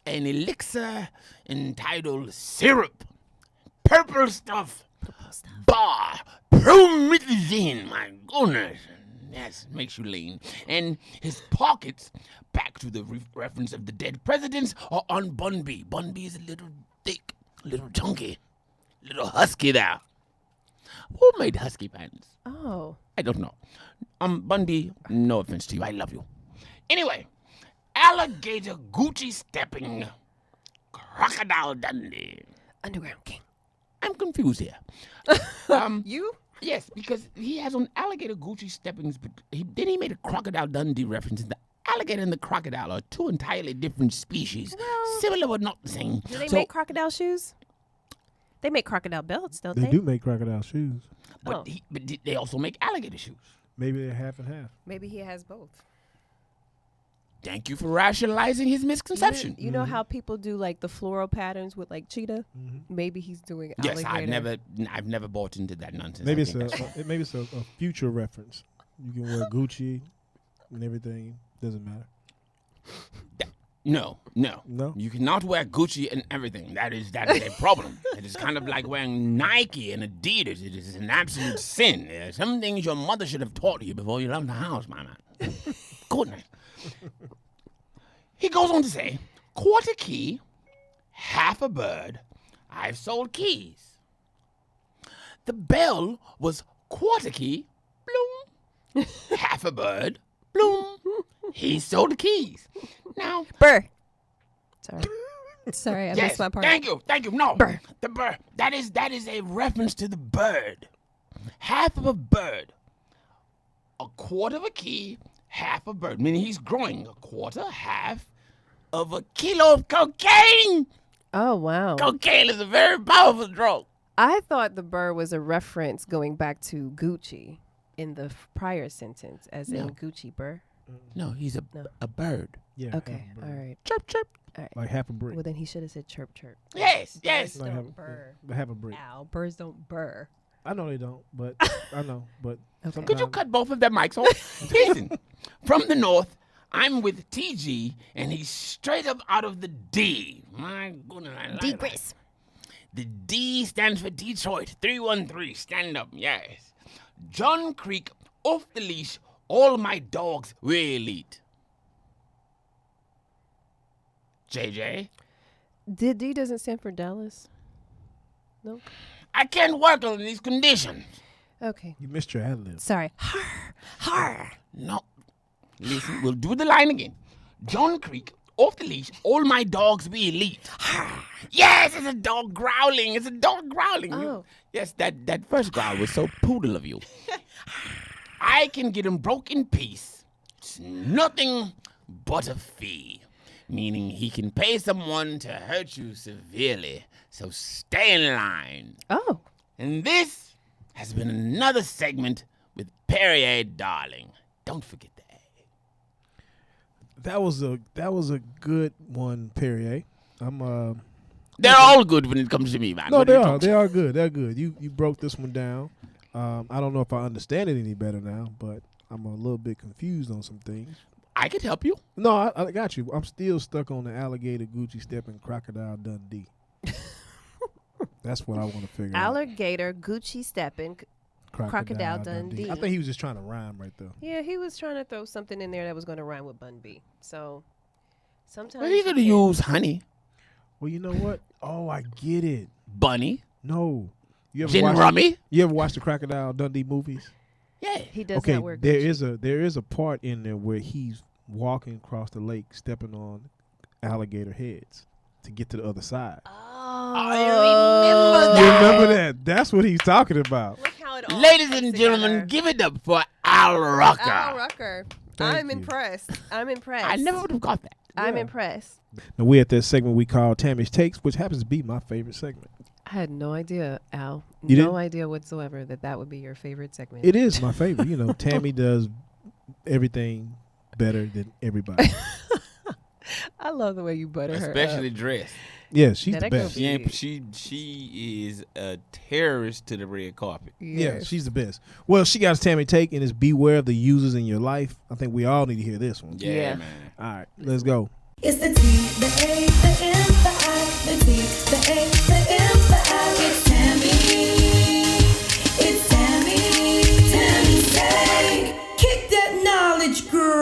Speaker 4: an elixir entitled syrup. Purple stuff. Bar. Promethazine. My goodness. Yes, makes you lean. And his pockets, back to the reference of the dead presidents, are on Bunby. Bunby is a little thick, a little chunky, a little husky there. Who made husky pants?
Speaker 3: Oh.
Speaker 4: I don't know. Bundy, no offense to you. I love you. Anyway, alligator Gucci stepping, crocodile Dundee.
Speaker 3: Underground King.
Speaker 4: I'm confused here.
Speaker 3: You?
Speaker 4: Yes, because he has on alligator Gucci steppings, but then he made a crocodile Dundee reference. And the alligator and the crocodile are two entirely different species,
Speaker 3: Well,
Speaker 4: similar but not the same.
Speaker 3: Do they
Speaker 4: So-
Speaker 3: make crocodile shoes? They make crocodile belts, don't
Speaker 2: They do make crocodile shoes.
Speaker 4: But,
Speaker 3: Oh.
Speaker 4: but they also make alligator shoes.
Speaker 2: Maybe they're half and half.
Speaker 3: Maybe he has both.
Speaker 4: Thank you for rationalizing his misconception.
Speaker 3: You know how people do like the floral patterns with like cheetah?
Speaker 2: Mm-hmm.
Speaker 3: Maybe he's doing
Speaker 4: Yes,
Speaker 3: alligator.
Speaker 4: I've never bought into that nonsense.
Speaker 2: Maybe
Speaker 4: I
Speaker 2: it's
Speaker 4: think that's-
Speaker 2: maybe it's a future reference. You can wear Gucci and everything. Doesn't matter.
Speaker 4: No.
Speaker 2: No?
Speaker 4: You cannot wear Gucci and everything. That is a problem. It is kind of like wearing Nike and Adidas. It is an absolute sin. There are some things your mother should have taught you before you left the house, my man. Goodness. He goes on to say, quarter key, half a bird. I've sold keys. The bell was quarter key, bloom. Half a bird, bloom. He sold keys. Now,
Speaker 3: Burr. Sorry, I
Speaker 4: yes,
Speaker 3: missed my part.
Speaker 4: thank you. No,
Speaker 3: Bird.
Speaker 4: the bird. That is a reference to the bird. Half of a bird, a quarter of a key, half a bird. Meaning he's growing a quarter, half of a kilo of cocaine.
Speaker 3: Oh, wow.
Speaker 4: Cocaine is a very powerful drug.
Speaker 3: I thought the burr was a reference going back to Gucci in the prior sentence, as in
Speaker 4: No.
Speaker 3: Gucci burr.
Speaker 4: No, he's a bird.
Speaker 2: Yeah.
Speaker 3: Okay.
Speaker 2: half a
Speaker 3: All
Speaker 2: bird.
Speaker 3: right.
Speaker 4: Chirp, chirp.
Speaker 2: Like half a brick.
Speaker 3: Well, then he should have said chirp chirp.
Speaker 4: Yes, yes.
Speaker 2: Like
Speaker 6: Don't burr.
Speaker 2: half a brick.
Speaker 6: Ow, birds don't burr.
Speaker 2: I know they don't, but I know. But
Speaker 3: Okay.
Speaker 4: Could you
Speaker 2: sometimes-
Speaker 4: cut both of their mics off? Listen, from the north, I'm with TG, and he's straight up out of the D. My goodness, I like that.
Speaker 6: Debris.
Speaker 4: The D stands for Detroit. 313, stand up, yes. John Creek, off the leash, all my dogs will eat. JJ,
Speaker 3: The D doesn't stand for Dallas. No.
Speaker 4: I can't work on these conditions.
Speaker 3: Okay.
Speaker 2: You missed your ad lib.
Speaker 6: Sorry. Har.
Speaker 4: No. Listen, we'll do the line again. John Creek, off the leash, all my dogs will eat. Yes, it's a dog growling. It's a dog growling.
Speaker 3: Oh.
Speaker 4: Yes, that first growl was so poodle of you. I can get him broke in peace. It's nothing but a fee. Meaning he can pay someone to hurt you severely. So stay in line.
Speaker 3: Oh.
Speaker 4: And this has been another segment with Perrier Darling. Don't forget the A.
Speaker 2: That was a good one, Perrier. I'm
Speaker 4: They're all good when it comes to me, man.
Speaker 2: No,
Speaker 4: When
Speaker 2: they
Speaker 4: it
Speaker 2: are.
Speaker 4: comes-
Speaker 2: They are good. They're good. You broke this one down. I don't know if I understand it any better now, but I'm a little bit confused on some things.
Speaker 4: I could help you.
Speaker 2: No, I got you. I'm still stuck on the alligator, Gucci step, and crocodile Dundee. That's what I want to figure out.
Speaker 3: Alligator, Gucci stepping. Crocodile Dundee.
Speaker 2: I think he was just trying to rhyme right there.
Speaker 3: Yeah, he was trying to throw something in there that was going to rhyme with Bun B. So sometimes.
Speaker 4: Well, you could
Speaker 3: can-
Speaker 4: use honey,
Speaker 2: Well, you know what? Oh, I get it.
Speaker 4: bunny,
Speaker 2: No, you
Speaker 4: gin
Speaker 2: watch?
Speaker 4: rummy.
Speaker 2: You ever watch the Crocodile Dundee movies?
Speaker 4: Yeah.
Speaker 3: He does
Speaker 2: Okay,
Speaker 3: not wear
Speaker 2: there
Speaker 3: Gucci.
Speaker 2: is a part in there where he's walking across the lake, stepping on alligator heads to get to the other side.
Speaker 4: I remember
Speaker 2: You
Speaker 4: that.
Speaker 2: remember that? That's what he's talking about.
Speaker 3: Look how it all
Speaker 4: Ladies
Speaker 3: comes
Speaker 4: and gentlemen,
Speaker 3: together.
Speaker 4: give it up for Al Rucker.
Speaker 3: Al Rucker.
Speaker 2: Thank
Speaker 3: I'm
Speaker 2: you.
Speaker 3: impressed. I'm impressed.
Speaker 4: I never would have got that.
Speaker 3: I'm
Speaker 2: Yeah.
Speaker 3: impressed.
Speaker 2: Now we're at that segment we call Tami's Takes, which happens to be my favorite segment.
Speaker 3: I had no idea, Al.
Speaker 2: You
Speaker 3: no
Speaker 2: didn't?
Speaker 3: idea whatsoever that would be your favorite segment.
Speaker 2: It is my favorite. You know, Tami does everything better than everybody.
Speaker 3: I love the way you butter her.
Speaker 4: Especially dressed.
Speaker 2: Yeah, she's
Speaker 3: Yeah,
Speaker 2: the
Speaker 3: that girl
Speaker 2: best.
Speaker 3: be-
Speaker 4: She is a terrorist to the red carpet.
Speaker 2: Yeah, she's the best. Well, she got a Tami take, and it's beware of the users in your life. I think we all need to hear this one.
Speaker 4: Yeah,
Speaker 3: Yeah.
Speaker 4: man.
Speaker 2: All right, let's go.
Speaker 7: It's the T, the A, the M, the I, the T, the A, the M, the I. It's Tami. It's Tami. Tami's Take. Kick that knowledge, girl.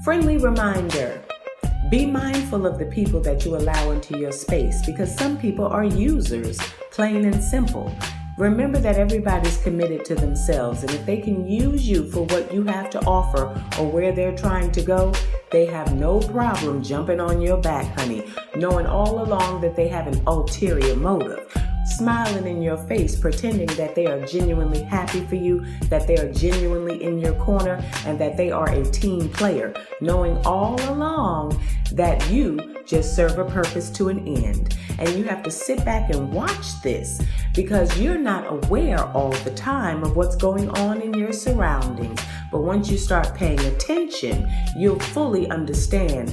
Speaker 7: Friendly reminder. Be mindful of the people that you allow into your space because some people are users, plain and simple. Remember that everybody's committed to themselves, and if they can use you for what you have to offer or where they're trying to go, they have no problem jumping on your back, honey, knowing all along that they have an ulterior motive. Smiling in your face, pretending that they are genuinely happy for you, that they are genuinely in your corner, and that they are a team player, knowing all along that you just serve a purpose to an end. And you have to sit back and watch this because you're not aware all the time of what's going on in your surroundings. But once you start paying attention, you'll fully understand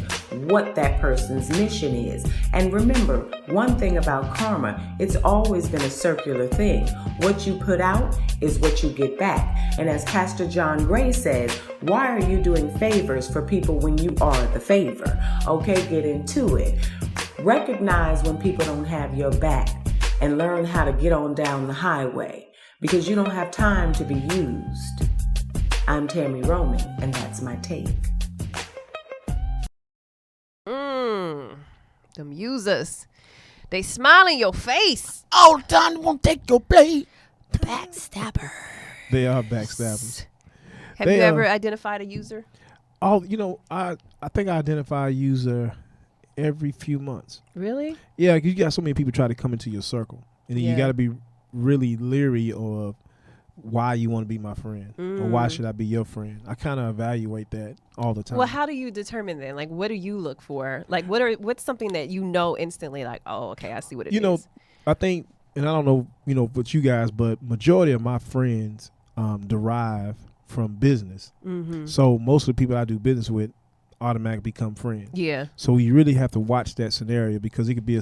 Speaker 7: what that person's mission is. And remember, one thing about karma, it's always been a circular thing. What you put out is what you get back. And as Pastor John Gray says, why are you doing favors for people when you are the favor? Okay, get into it. Recognize when people don't have your back and learn how to get on down the highway because you don't have time to be used. I'm Tami Roman, and that's my take.
Speaker 3: Them users. They smile in your face.
Speaker 4: All the time won't take your place.
Speaker 3: Backstabber.
Speaker 2: They are backstabbers.
Speaker 3: Have
Speaker 2: They
Speaker 3: you
Speaker 2: are-
Speaker 3: ever identified a user?
Speaker 2: Oh, you know, I think I identify a user every few months.
Speaker 3: Really?
Speaker 2: Yeah, 'cause you got so many people try to come into your circle, and then you
Speaker 3: Yeah.
Speaker 2: got to be really leery of why you want to be my friend or why should I be your friend. I kind of evaluate that all the time.
Speaker 3: Well, how do you determine then? Like, what do you look for? Like, what's something that you know instantly? Like, oh, okay, I see what it is.
Speaker 2: you know, I think and I don't know, with you guys, but majority of my friends derive from business.
Speaker 3: Mm-hmm.
Speaker 2: So most of the people I do business with automatically become friends.
Speaker 3: Yeah.
Speaker 2: So you really have to watch that scenario because it could be a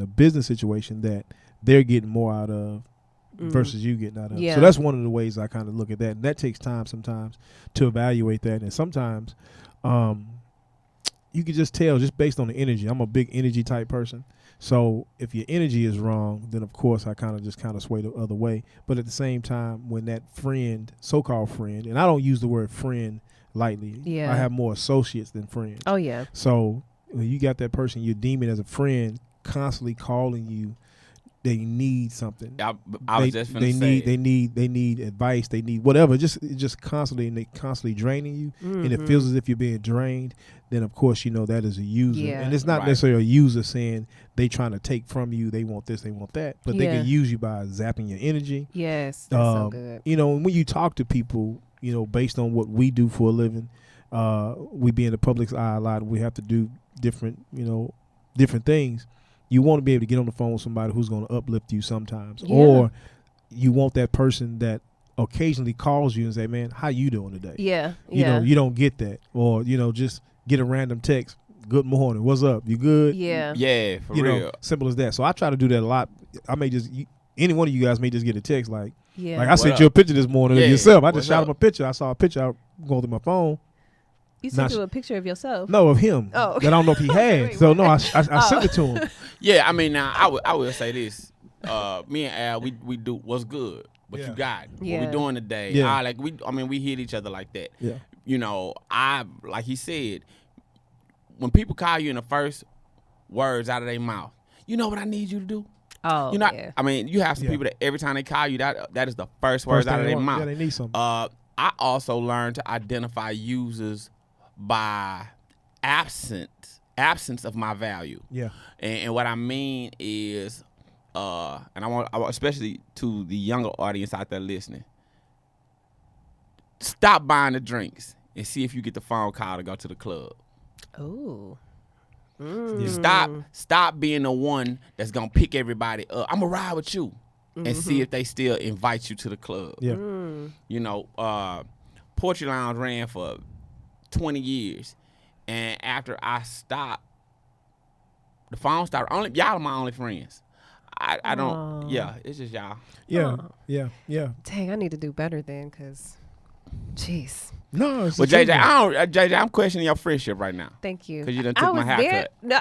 Speaker 2: business situation that they're getting more out of versus you getting out of.
Speaker 3: Yeah.
Speaker 2: So that's one of the ways I kind of look at that. And that takes time sometimes to evaluate that. And sometimes you can just tell just based on the energy. I'm a big energy type person. So if your energy is wrong, then of course I kind of sway the other way. But at the same time, when that friend, so-called friend, and I don't use the word friend lightly.
Speaker 3: Yeah.
Speaker 2: I have more associates than friends.
Speaker 3: Oh yeah.
Speaker 2: So when you got that person you're deeming as a friend constantly calling you, they need something.
Speaker 4: I was just finna say
Speaker 2: they need advice. They need whatever. Just constantly, and they constantly draining you, and it feels as if you're being drained. Then of course that is a user,
Speaker 3: Yeah.
Speaker 2: and it's not necessarily a user saying they trying to take from you. They want this, they want that, but they can use you by zapping your energy.
Speaker 3: Yes, that's so good.
Speaker 2: And when you talk to people, based on what we do for a living, we be in the public's eye a lot. We have to do different things. You want to be able to get on the phone with somebody who's going to uplift you sometimes, or you want that person that occasionally calls you and say, "Man, how you doing today?"
Speaker 3: Yeah,
Speaker 2: You don't get that, or just get a random text. Good morning. What's up? You good?
Speaker 3: Yeah.
Speaker 4: Yeah, for real.
Speaker 2: Simple as that. So I try to do that a lot. I may just any one of you guys may just get a text like I
Speaker 4: What
Speaker 2: sent
Speaker 4: up?
Speaker 2: you a picture this morning of yourself. I just
Speaker 4: What's
Speaker 2: shot
Speaker 4: up?
Speaker 2: him a picture. I saw a picture out going through my phone.
Speaker 6: You sent you a picture of yourself.
Speaker 2: No, of him.
Speaker 6: Oh.
Speaker 2: That I don't know if he had.
Speaker 6: Wait,
Speaker 2: So
Speaker 6: what?
Speaker 2: no, I sent it to him.
Speaker 4: Yeah, I mean, now I will say this. Me and Al, we do what's good. What you got? What
Speaker 3: Yeah.
Speaker 4: we doing today?
Speaker 2: Yeah.
Speaker 4: We hit each other like that.
Speaker 2: Yeah.
Speaker 4: Like he said, when people call you in the first words out of their mouth, you know what I need you to do?
Speaker 3: Oh, yeah.
Speaker 4: I mean, you have some people that every time they call you, that is the first words out of their mouth.
Speaker 2: Yeah, they need something.
Speaker 4: I also learned to identify users by absence of my value.
Speaker 2: Yeah.
Speaker 4: And what I mean is, and I want especially to the younger audience out there listening, stop buying the drinks and see if you get the phone call to go to the club.
Speaker 3: Ooh.
Speaker 4: Stop being the one that's gonna pick everybody up. I'm gonna ride with you and see if they still invite you to the club.
Speaker 2: Yeah.
Speaker 4: Poetry Lounge ran for 20 years, and after I stopped, the phone stopped. Y'all are my only friends. I don't. Yeah, it's just y'all.
Speaker 2: Yeah. Yeah.
Speaker 3: Dang, I need to do better then, cause, jeez.
Speaker 2: No, it's
Speaker 4: Well,
Speaker 2: the truth.
Speaker 4: JJ, I'm questioning your friendship right now.
Speaker 3: Thank you.
Speaker 4: Because you done
Speaker 3: I
Speaker 4: took my
Speaker 3: was
Speaker 4: haircut.
Speaker 3: there. No,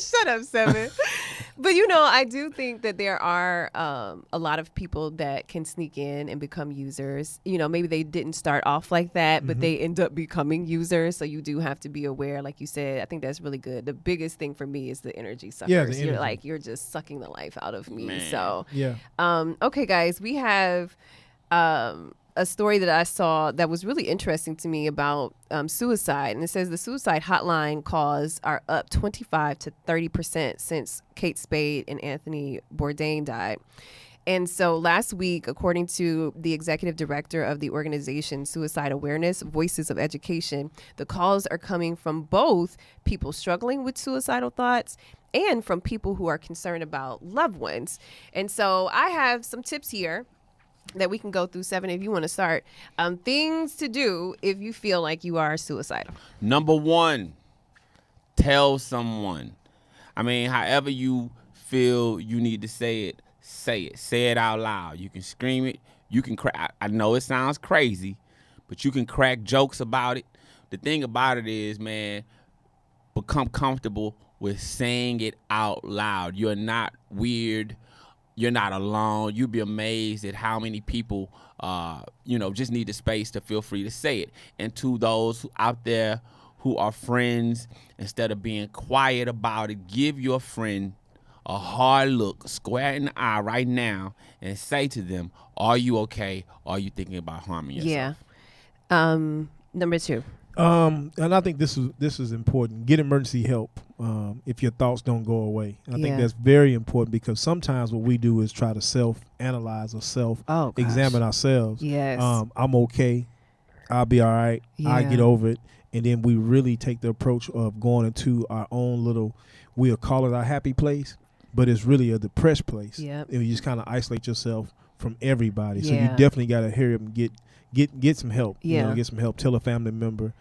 Speaker 3: shut up, Seven. But I do think that there are a lot of people that can sneak in and become users. Maybe they didn't start off like that, but they end up becoming users. So you do have to be aware, like you said. I think that's really good. The biggest thing for me is the energy suckers.
Speaker 2: Yeah, the energy.
Speaker 3: You're just sucking the life out of me.
Speaker 4: Man.
Speaker 3: So
Speaker 2: Yeah.
Speaker 3: okay, guys, we have a story that I saw that was really interesting to me about suicide. And it says the suicide hotline calls are up 25 to 30% since Kate Spade and Anthony Bourdain died. And so last week, according to the executive director of the organization Suicide Awareness, Voices of Education, the calls are coming from both people struggling with suicidal thoughts and from people who are concerned about loved ones. And so I have some tips here that we can go through. Seven, if you want to start. Things to do if you feel like you are suicidal.
Speaker 4: Number one, tell someone. I mean, however you feel you need to say it, say it. Say it out loud. You can scream it. You can crack. I know it sounds crazy, but you can crack jokes about it. The thing about it is, man, become comfortable with saying it out loud. You're not weird. You're not alone. You'll be amazed at how many people, just need the space to feel free to say it. And to those out there who are friends, instead of being quiet about it, give your friend a hard look, square in the eye right now, and say to them, are you okay? Are you thinking about harming yourself?
Speaker 3: Yeah. Number two.
Speaker 2: And I think this is important. Get emergency help if your thoughts don't go away. I think that's very important because sometimes what we do is try to self-analyze or self-examine ourselves.
Speaker 3: Yes.
Speaker 2: I'm okay. I'll be all right. I'll get over it. And then we really take the approach of going into our own little, we'll call it our happy place. but it's really a depressed place.
Speaker 3: Yep.
Speaker 2: And you just kind of isolate yourself from everybody. So you
Speaker 3: Yeah.
Speaker 2: definitely got to hurry up and get some help.
Speaker 3: Yeah.
Speaker 2: Get some help. Tell a family member.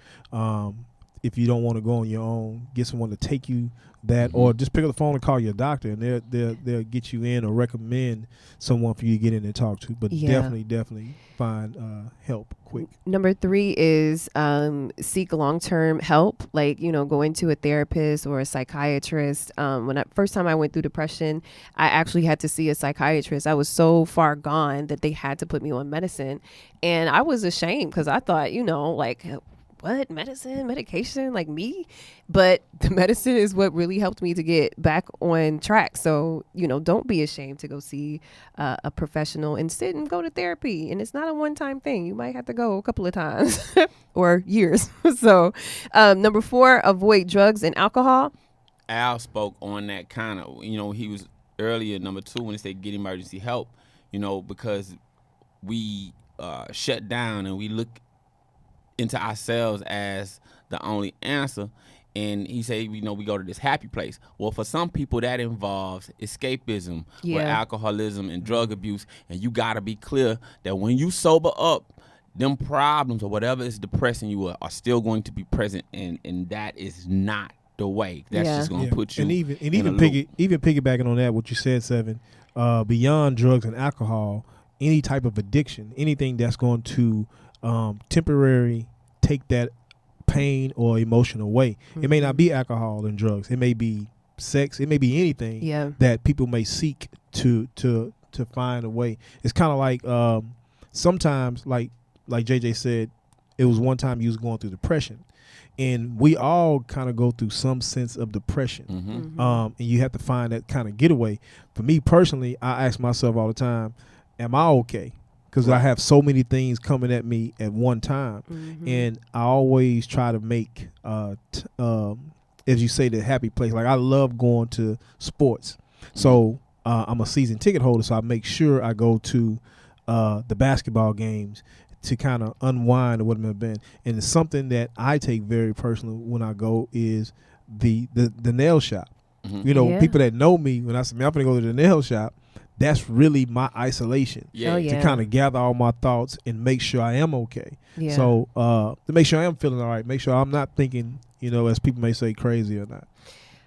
Speaker 2: If you don't want to go on your own, get someone to take you that, or just pick up the phone and call your doctor, and they'll get you in or recommend someone for you to get in and talk to. But definitely find help quick.
Speaker 3: Number 3 is seek long-term help, like, go into a therapist or a psychiatrist. First time I went through depression, I actually had to see a psychiatrist. I was so far gone that they had to put me on medicine. And I was ashamed because I thought, like, what, medication, like me? But the medicine is what really helped me to get back on track. So, don't be ashamed to go see a professional and sit and go to therapy. And it's not a one-time thing. You might have to go a couple of times or years. So, number 4, avoid drugs and alcohol.
Speaker 4: Al spoke on that kind of, he was earlier, number 2, when he said get emergency help, because we shut down and we look into ourselves as the only answer. And he said, we go to this happy place. Well, for some people that involves escapism or alcoholism and drug abuse. And you got to be clear that when you sober up, them problems or whatever is depressing you are still going to be present. And that is not the way. That's just going to put you
Speaker 2: even piggybacking on that, what you said, Seven, beyond drugs and alcohol, any type of addiction, anything that's going to temporary take that pain or emotion away. It may not be alcohol and drugs. It may be sex. It may be anything that people may seek to find a way. It's kind of like sometimes, like JJ said, it was one time you was going through depression, and we all kind of go through some sense of depression. And you have to find that kind of getaway. For me personally, I ask myself all the time, am I okay? Because I have so many things coming at me at one time. And I always try to make, as you say, the happy place. Like, I love going to sports. So I'm a season ticket holder, so I make sure I go to the basketball games to kind of unwind or what have been. And it's something that I take very personal when I go is the nail shop. People that know me, when I say, I'm going to go to the nail shop, that's really my isolation to kind of gather all my thoughts and make sure I am okay. So to make sure I am feeling all right, make sure I'm not thinking, as people may say, crazy or not.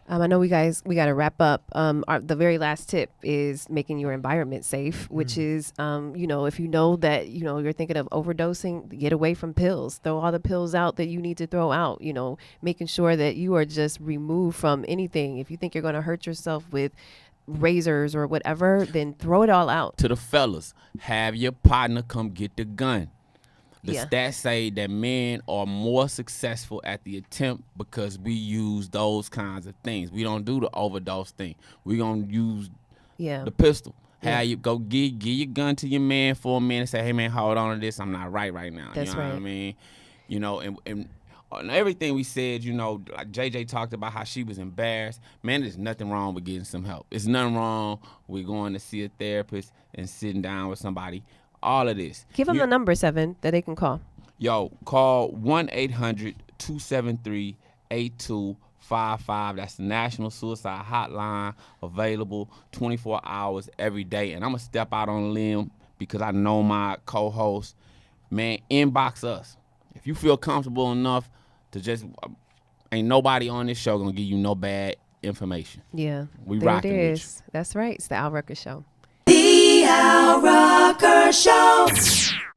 Speaker 3: I know we got to wrap up. The very last tip is making your environment safe, which is, if you know that, you're thinking of overdosing, get away from pills, throw all the pills out that you need to throw out, making sure that you are just removed from anything. If you think you're going to hurt yourself with razors or whatever, then throw it all out.
Speaker 4: To the fellas, have your partner come get the gun. The stats say that men are more successful at the attempt because we use those kinds of things. We don't do the overdose thing. We gonna use the pistol. Have you go give your gun to your man for a minute and say, hey man, hold on to this. I'm not right now.
Speaker 3: That's
Speaker 4: you know
Speaker 3: right.
Speaker 4: what I mean? And on everything we said, like JJ talked about how she was embarrassed. Man, there's nothing wrong with getting some help. There's nothing wrong with going to see a therapist and sitting down with somebody. All of this.
Speaker 3: Give them the number, 7, that they can call.
Speaker 4: Yo, call 1-800-273-8255. That's the National Suicide Hotline, available 24 hours every day. And I'm going to step out on a limb because I know my co-host. Man, inbox us. If you feel comfortable enough to just, ain't nobody on this show going to give you no bad information.
Speaker 3: Yeah.
Speaker 4: We rocking with you.
Speaker 3: That's right. It's the Al Rucker Show.
Speaker 1: The Al Rucker Show.